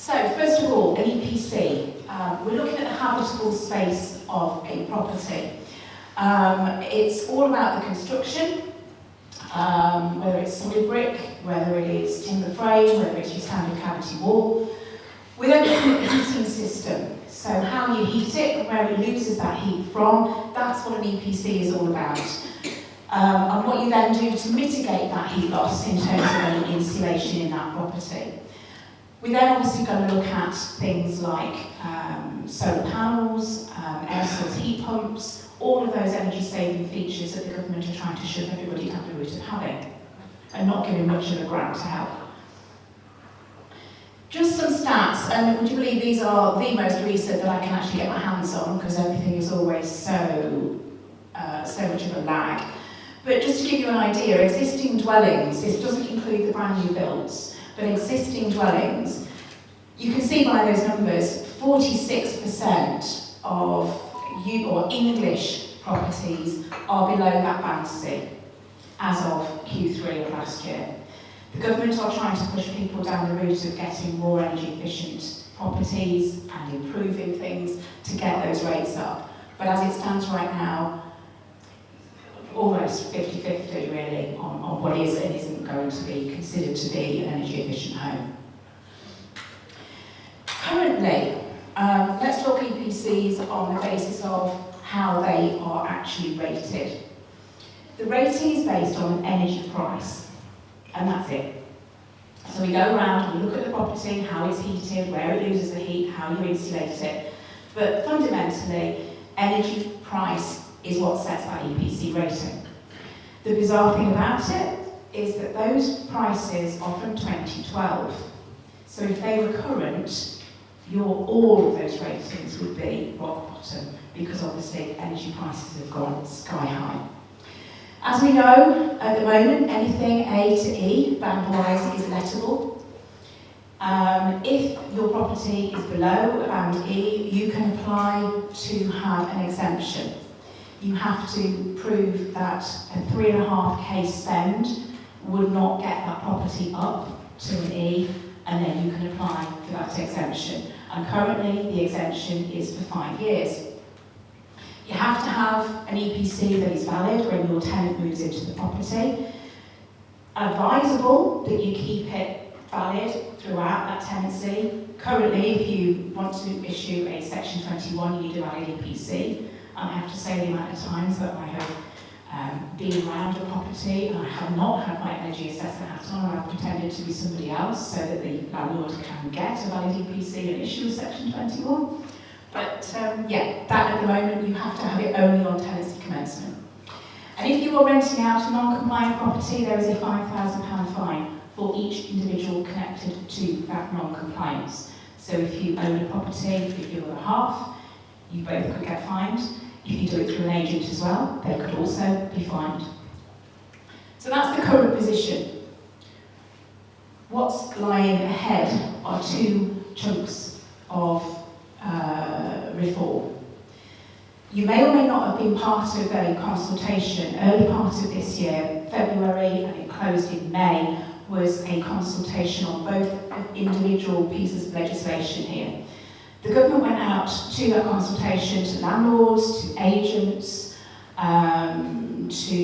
So, first of all, an EPC. We're looking at the habitable space of a property. It's all about the construction, whether it's solid brick, whether it is timber frame, whether it's your standard cavity wall. We're then looking at the heating system. So how you heat it and where it loses that heat from, that's what an EPC is all about. And what you then do to mitigate that heat loss in terms of any insulation in that property. We're then obviously going to look at things like solar panels, air source heat pumps, all of those energy saving features that the government are trying to shove everybody down the route of having and not giving much of a grant to help. Just some stats, and would you believe these are the most recent that I can actually get my hands on because everything is always so much of a lag. But just to give you an idea, existing dwellings, this doesn't include the brand new builds, but existing dwellings, you can see by those numbers, 46% of English properties are below that band C as of Q3 of last year. The government are trying to push people down the route of getting more energy efficient properties and improving things to get those rates up. But as it stands right now, almost 50-50 really on what is and isn't going to be considered to be an energy efficient home. Currently, let's look at EPCs on the basis of how they are actually rated. The rating is based on an energy price, and that's it. So we go around, we look at the property, how it's heated, where it loses the heat, how you insulate it. But fundamentally, energy price is what sets that EPC rating. The bizarre thing about it is that those prices are from 2012. So if they were current, all of those ratings would be rock bottom because obviously energy prices have gone sky high. As we know, at the moment, anything A to E, band-wise, is lettable. If your property is below band E, you can apply to have an exemption. You have to prove that a 3.5k spend would not get that property up to an E, and then you can apply for that exemption. And currently, the exemption is for 5 years. You have to have an EPC that is valid when your tenant moves into the property. Advisable that you keep it valid throughout that tenancy. Currently, if you want to issue a Section 21, you need a valid EPC. I have to say the amount of times that I have been around a property and I have not had my energy assessor hat on, and I've pretended to be somebody else so that the landlord can get a valid EPC and issue a Section 21. But yeah, that at the moment you have to have it only on tenancy commencement. And if you are renting out a non-compliant property, there is a £5,000 fine for each individual connected to that non-compliance. So if you own a property, if you're a half, you both could get fined. If you do it through an agent as well, they could also be fined. So that's the current position. What's lying ahead are two chunks of reform. You may or may not have been part of a consultation. Early part of this year, February, and it closed in May, was a consultation on both individual pieces of legislation here. The government went out to that consultation to landlords, to agents, to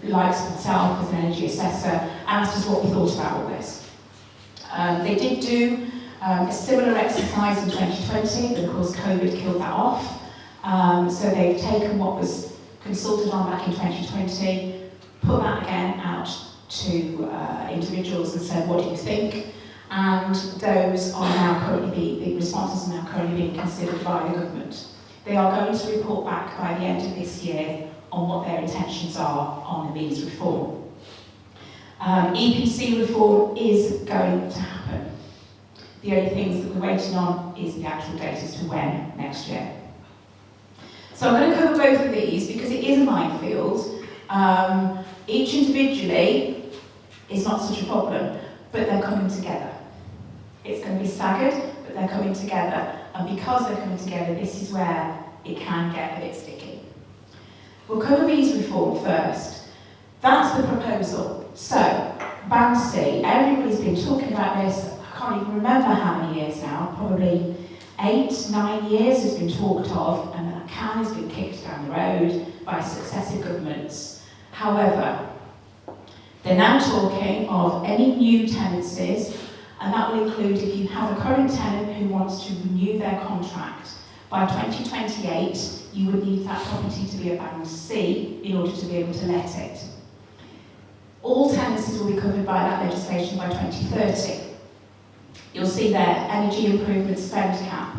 likes of myself as an energy assessor, and asked us what we thought about all this. They did do a similar exercise in 2020, but of course COVID killed that off. So they've taken what was consulted on back in 2020, put that again out to individuals and said, what do you think? And those are now currently, the responses are now currently being considered by the government. They are going to report back by the end of this year on what their intentions are on the means reform. EPC reform is going to happen. The only things that we're waiting on is the actual date as to when next year. So I'm going to cover both of these because it is a minefield. Each individually is not such a problem, but they're coming together. It's going to be staggered, but they're coming together. And because they're coming together, this is where it can get a bit sticky. We'll cover these reform first. That's the proposal. So, Band C, everybody's been talking about this. I can't even remember how many years now, probably 8, 9 years has been talked of, and that can has been kicked down the road by successive governments. However, they're now talking of any new tenancies, and that will include if you have a current tenant who wants to renew their contract. By 2028, you would need that property to be a band C in order to be able to let it. All tenancies will be covered by that legislation by 2030. You'll see there, energy improvement spend cap.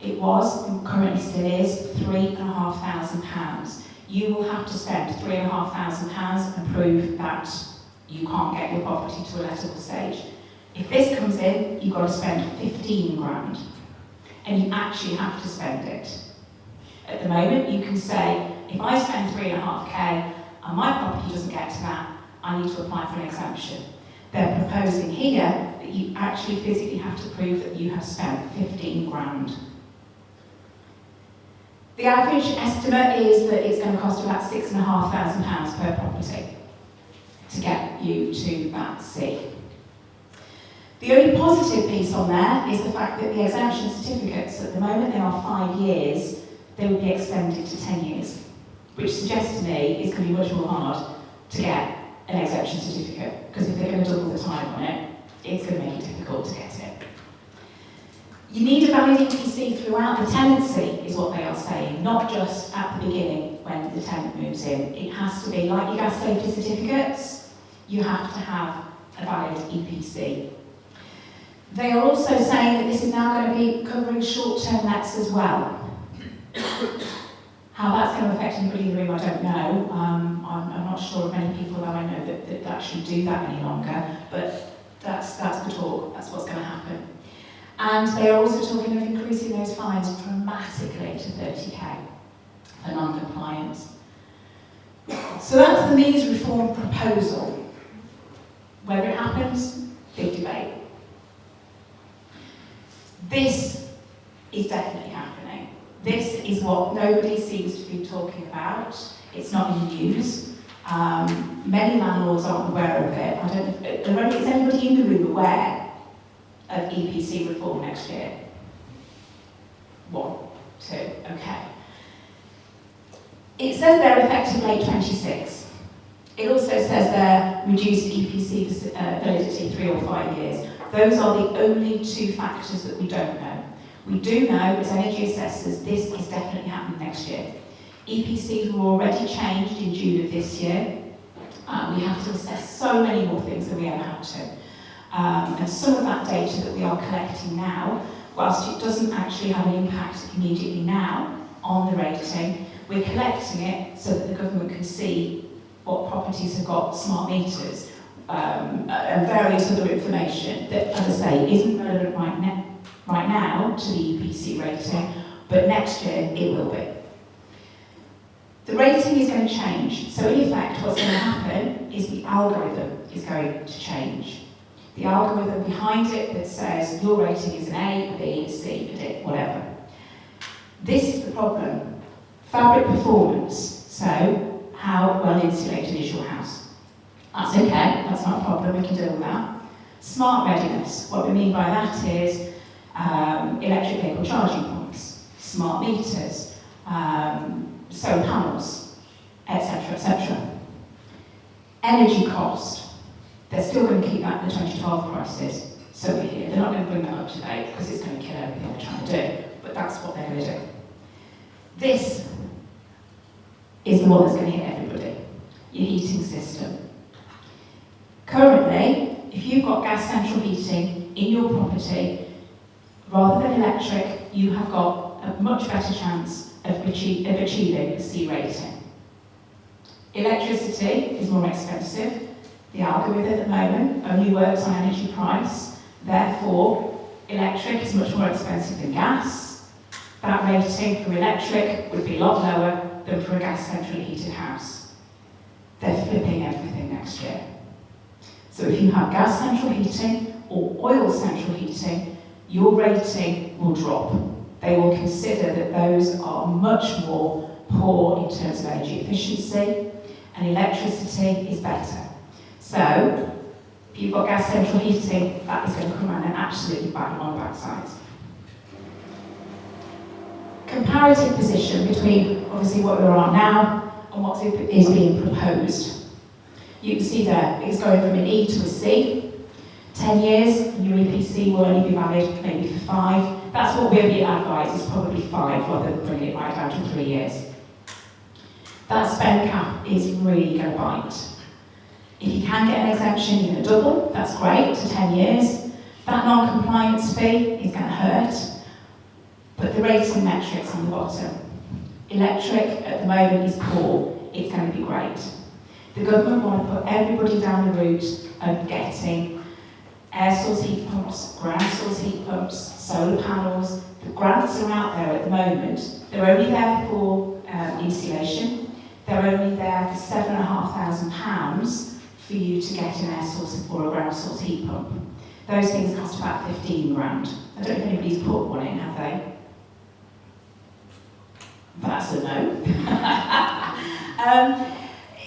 It was, and currently still is, £3,500. You will have to spend £3,500 and prove that you can't get your property to a lettable stage. If this comes in, you've got to spend 15 grand. And you actually have to spend it. At the moment, you can say, if I spend 3.5k and my property doesn't get to that, I need to apply for an exemption. They're proposing here that you actually physically have to prove that you have spent 15 grand. The average estimate is that it's going to cost about £6,500 per property to get you to that C. The only positive piece on there is the fact that the exemption certificates, at the moment they are 5 years, they will be extended to 10 years, which suggests to me it's going to be much more hard to get an exemption certificate, because if they're going to double the time on it, it's going to make it difficult to get it. You need a valid EPC throughout the tenancy, is what they are saying, not just at the beginning when the tenant moves in. It has to be, like your gas safety certificates, you have to have a valid EPC. They are also saying that this is now going to be covering short-term lets as well. How that's going to affect anybody in the room, I don't know. I'm not sure of many people that I know that actually do that any longer, but that's the talk, that's what's going to happen. And they are also talking of increasing those fines dramatically to 30k for non-compliance. So that's the means reform proposal. Whether it happens, big debate. This is definitely happening. This is what nobody seems to be talking about. It's not in the news. Many landlords aren't aware of it. I don't know, is anybody in the room aware of EPC reform next year? 1, 2, okay. It says they're effective late 26. It also says they're reduced EPC validity 3 or 5 years. Those are the only 2 factors that we don't know. We do know, as energy assessors, this is definitely happening next year. EPCs were already changed in June of this year. We have to assess so many more things than we ever had to. And some of that data that we are collecting now, whilst it doesn't actually have an impact immediately now on the rating, we're collecting it so that the government can see what properties have got smart meters and various other information that, as I say, isn't relevant right now to the EPC rating, but next year it will be. The rating is going to change, so in effect what's going to happen is the algorithm is going to change. The algorithm behind it that says your rating is an A, a B, a C, a D, whatever. This is the problem. Fabric performance, so how well insulated is your house? That's okay, that's not a problem, we can deal with that. Smart readiness, what we mean by that is electric vehicle charging points, smart meters, solar panels, etc., etc. Energy cost, they're still going to keep that in the 2012 prices, so we're here. They're not going to bring that up to date because it's going to kill everything they're trying to do, but that's what they're going to do. This is the one that's going to hit everybody, your heating system. Currently, if you've got gas central heating in your property, rather than electric, you have got a much better chance of achieving a C rating. Electricity is more expensive. The algorithm at the moment only works on energy price. Therefore, electric is much more expensive than gas. That rating for electric would be a lot lower than for a gas centrally heated house. They're flipping everything next year. So if you have gas central heating or oil central heating, your rating will drop. They will consider that those are much more poor in terms of energy efficiency, and electricity is better. So, if you've got gas central heating, that is going to come around and absolutely bang on backsides. Comparative position between obviously what we're on now and what is being proposed. You can see there it's going from an E to a C. 10 years, and your EPC will only be valid maybe for 5. That's what we're being advised, is probably 5 rather than bringing it right down to 3 years. That spend cap is really going to bite. If you can get an exemption, you're going to double, that's great, to 10 years. That non-compliance fee is going to hurt, but the rating metrics on the bottom. Electric at the moment is poor, it's going to be great. The government want to put everybody down the route of getting air source heat pumps, ground source heat pumps, solar panels. The grants are out there at the moment. They're only there for insulation. They're only there for £7,500 for you to get an air source or a ground source heat pump. Those things cost about 15 grand. I don't know if anybody's put one in, have they? That's a no.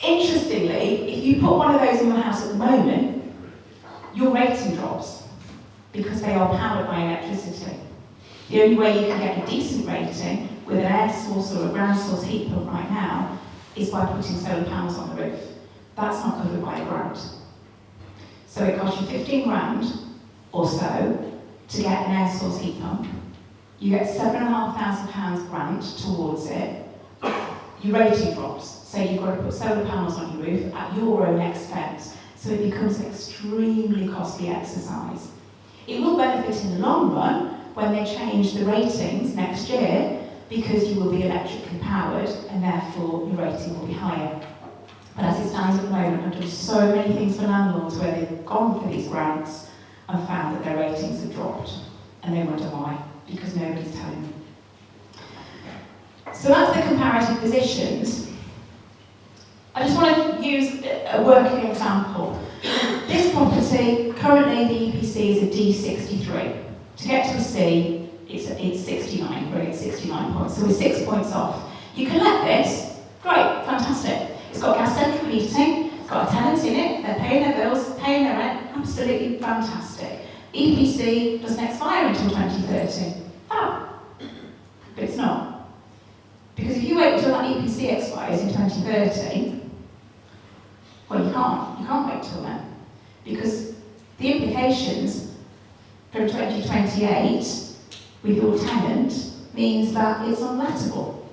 Interestingly, if you put one of those in your house at the moment, your rating drops because they are powered by electricity. The only way you can get a decent rating with an air source or a ground source heat pump right now is by putting solar panels on the roof. That's not covered by a grant. So it costs you 15 grand or so to get an air source heat pump. You get £7,500 grant towards it. Your rating drops. So you've got to put solar panels on your roof at your own expense. So it becomes an extremely costly exercise. It will benefit in the long run when they change the ratings next year because you will be electrically powered and therefore your rating will be higher. But as it stands at the moment, I've done so many things for landlords where they've gone for these grants and found that their ratings have dropped. And they wonder why, because nobody's telling them. So that's the comparative positions. I just want to use a working example. This property, currently the EPC is a D63. To get to a C, it's 69, we're at 69 points, so we're 6 points off. You can let this, great, fantastic. It's got gas central heating, it's got a tenant in it, they're paying their bills, paying their rent, absolutely fantastic. EPC doesn't expire until 2030. Ah, but it's not. Because if you wait until that EPC expires in 2030, well, you can't wait till then. Because the implications from 2028 with your tenant means that it's unlettable.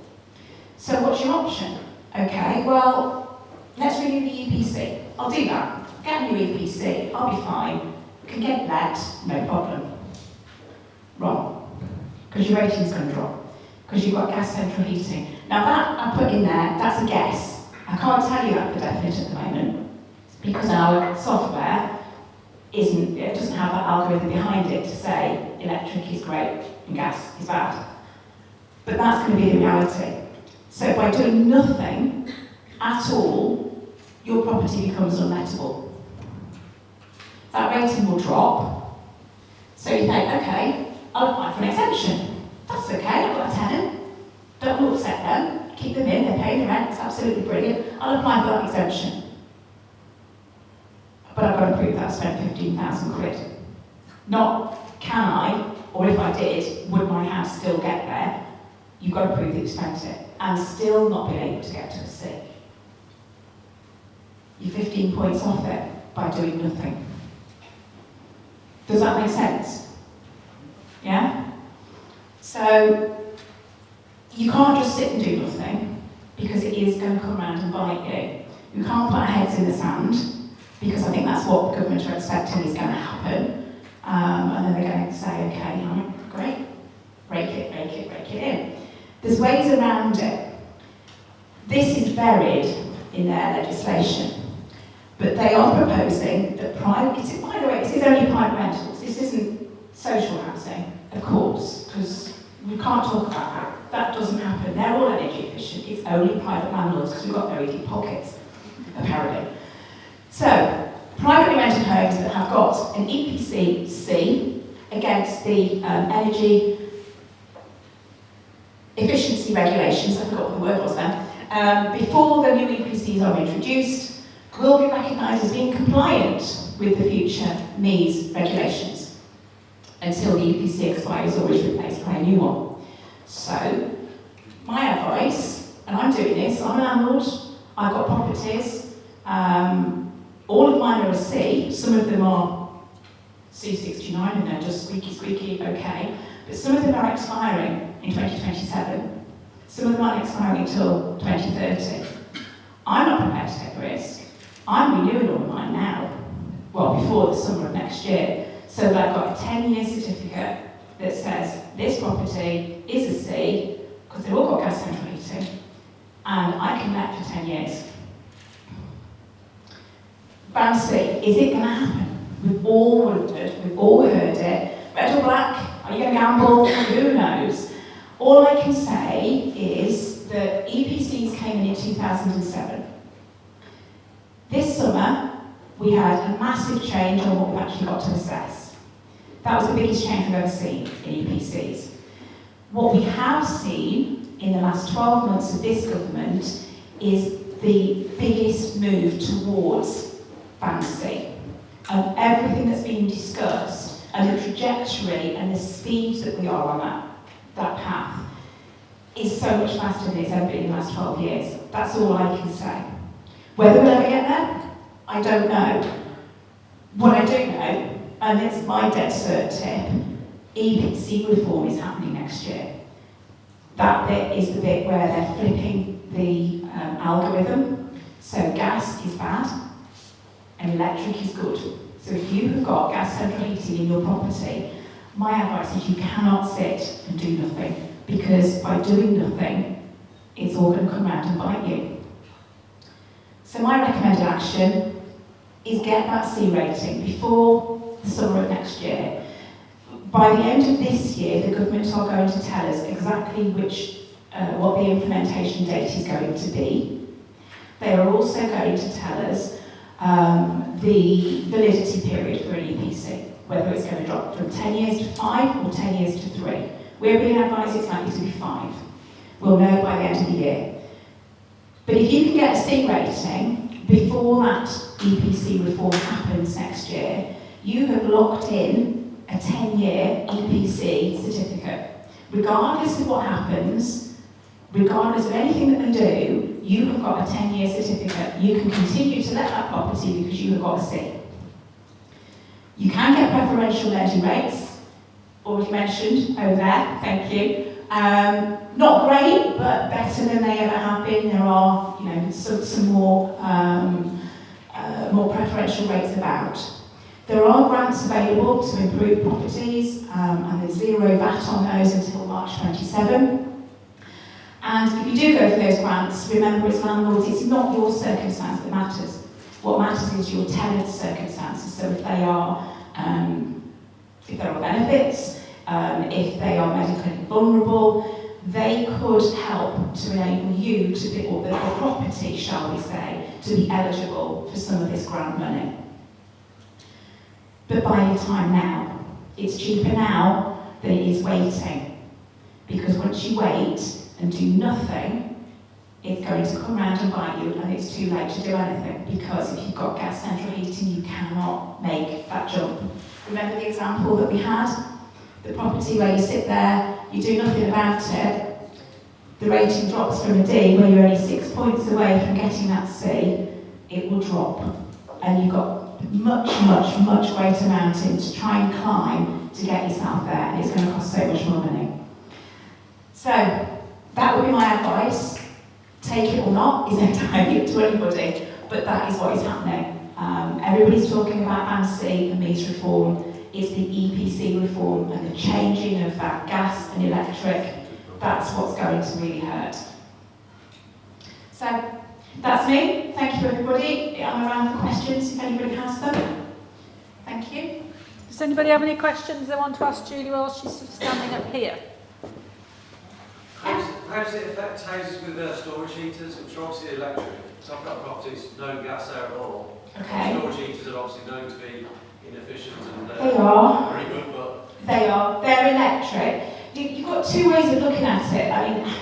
So what's your option? Okay, well, let's renew the EPC. I'll do that. Get a new EPC, I'll be fine. Can get let, no problem. Wrong. Because your rating's going to drop. Because you've got gas central heating. Now that I put in there, that's a guess. I can't tell you that for definite at the moment. Because our software it doesn't have that algorithm behind it to say electric is great and gas is bad. But that's going to be the reality. So by doing nothing at all, your property becomes unlettable. That rating will drop. So you think, okay, I'll apply for an exemption. That's okay, I've got a tenant. Don't upset them, keep them in, they're paying the rent, it's absolutely brilliant. I'll apply for that exemption. But I've got to prove that I spent 15,000 quid. Not can I, or if I did, would my house still get there? You've got to prove that you spent it, and still not be able to get to a C. You're 15 points off it by doing nothing. Does that make sense? Yeah? So, you can't just sit and do nothing, because it is going to come around and bite you. You can't put our heads in the sand, because I think that's what the government are expecting is going to happen. And then they're going to say, okay, great, rake it in. There's ways around it. This is buried in their legislation. But they are proposing that by the way, this is only private rentals. This isn't social housing, of course, because we can't talk about that. That doesn't happen. They're all energy efficient. It's only private landlords because we've got very deep pockets, apparently. So, privately rented homes that have got an EPC C against the energy efficiency regulations, I forgot what the word was then, before the new EPCs are introduced, will be recognised as being compliant with the future MEES regulations. until the EPC expires or is replaced by a new one. So, my advice, and I'm doing this, I'm a landlord, I've got properties, all of mine are a C, some of them are C69 and they're just squeaky, okay, but some of them are expiring in 2027, some of them aren't expiring until 2030. I'm not prepared to take the risk. I'm renewing all of mine now, well, before the summer of next year, so that I've got a 10-year certificate that says this property is a C, because they've all got gas central heating, and I can let for 10 years. Band C, is it going to happen? We've all wondered, we've all heard it. Red or black? Are you going to gamble? Who knows? All I can say is that EPCs came in 2007. This summer, we had a massive change on what we've actually got to assess. That was the biggest change we've ever seen in EPCs. What we have seen in the last 12 months of this government is the biggest move towards Band C. And everything that's been discussed, and the trajectory and the speed that we are on that path, is so much faster than it's ever been in the last 12 years. That's all I can say. Whether we'll ever get there, I don't know. What I do know, and it's my dead cert tip, EPC reform is happening next year. That bit is the bit where they're flipping the algorithm. So gas is bad and electric is good. So if you have got gas central heating in your property, my advice is you cannot sit and do nothing, because by doing nothing, it's all going to come round and bite you. So my recommended action is get that C rating before the summer of next year. By the end of this year, the government are going to tell us exactly what the implementation date is going to be. They are also going to tell us the validity period for an EPC, whether it's going to drop from 10 years to 5 or 10 years to 3. We're being advised it's likely to be 5. We'll know by the end of the year. But if you can get a C rating before that EPC reform happens next year, you have locked in a 10-year EPC certificate. Regardless of what happens, regardless of anything that they do, you have got a 10-year certificate. You can continue to let that property because you have got a C. You can get preferential lending rates, already mentioned over there, thank you. Not great, but better than they ever have been. There are, some more preferential rates about. There are grants available to improve properties, and there's zero VAT on those until March 27. And if you do go for those grants, remember as landlords, it's not your circumstance that matters. What matters is your tenant's circumstances. So if they are on benefits, if they are medically vulnerable, they could help to enable you to be, or the property, shall we say, to be eligible for some of this grant money. But buy your time now. It's cheaper now than it is waiting. Because once you wait and do nothing, it's going to come round and bite you, and it's too late to do anything. Because if you've got gas central heating, you cannot make that jump. Remember the example that we had? The property where you sit there, you do nothing about it, the rating drops from a D, where you're only 6 points away from getting that C, it will drop. And you've got much greater mountain to try and climb to get yourself there, and it's going to cost so much more money. So, that would be my advice. Take it or not is entirely up to anybody, but that is what is happening. Everybody's talking about Band C and meter reform. It's the EPC reform and the changing of that gas and electric. That's what's going to really hurt. So, that's me. Thank you, everybody. I'm around for questions if anybody has them. Thank you. Does anybody have any questions they want to ask Julie while she's standing up here? How does it affect houses with storage heaters, which are obviously electric? So I've got properties, no gas there at all. Okay. Storage heaters are obviously known to be inefficient and they are very good, but... They are. They're electric. You've got two ways of looking at it. I mean,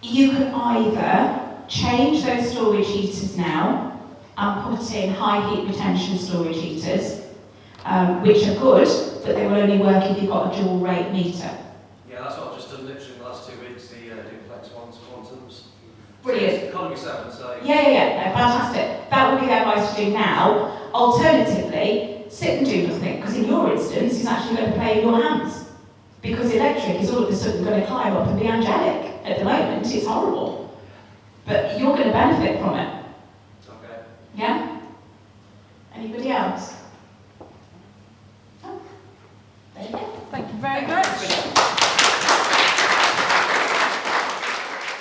you can either change those storage heaters now and put in high heat retention storage heaters, which are good, but they will only work if you've got a dual rate meter. Yeah, that's what I've just done literally in the last 2 weeks, the duplex ones, quantums. Brilliant. Economy 7, so... Yeah, no, fantastic. That would be the advice to do now. Alternatively, sit and do nothing, because in your instance, it's actually going to play in your hands. Because electric is all of a sudden going to climb up and be angelic. At the moment, it's horrible. But you're going to benefit from it. Okay. Yeah? Anybody else? Oh, there you go. Thank you very much.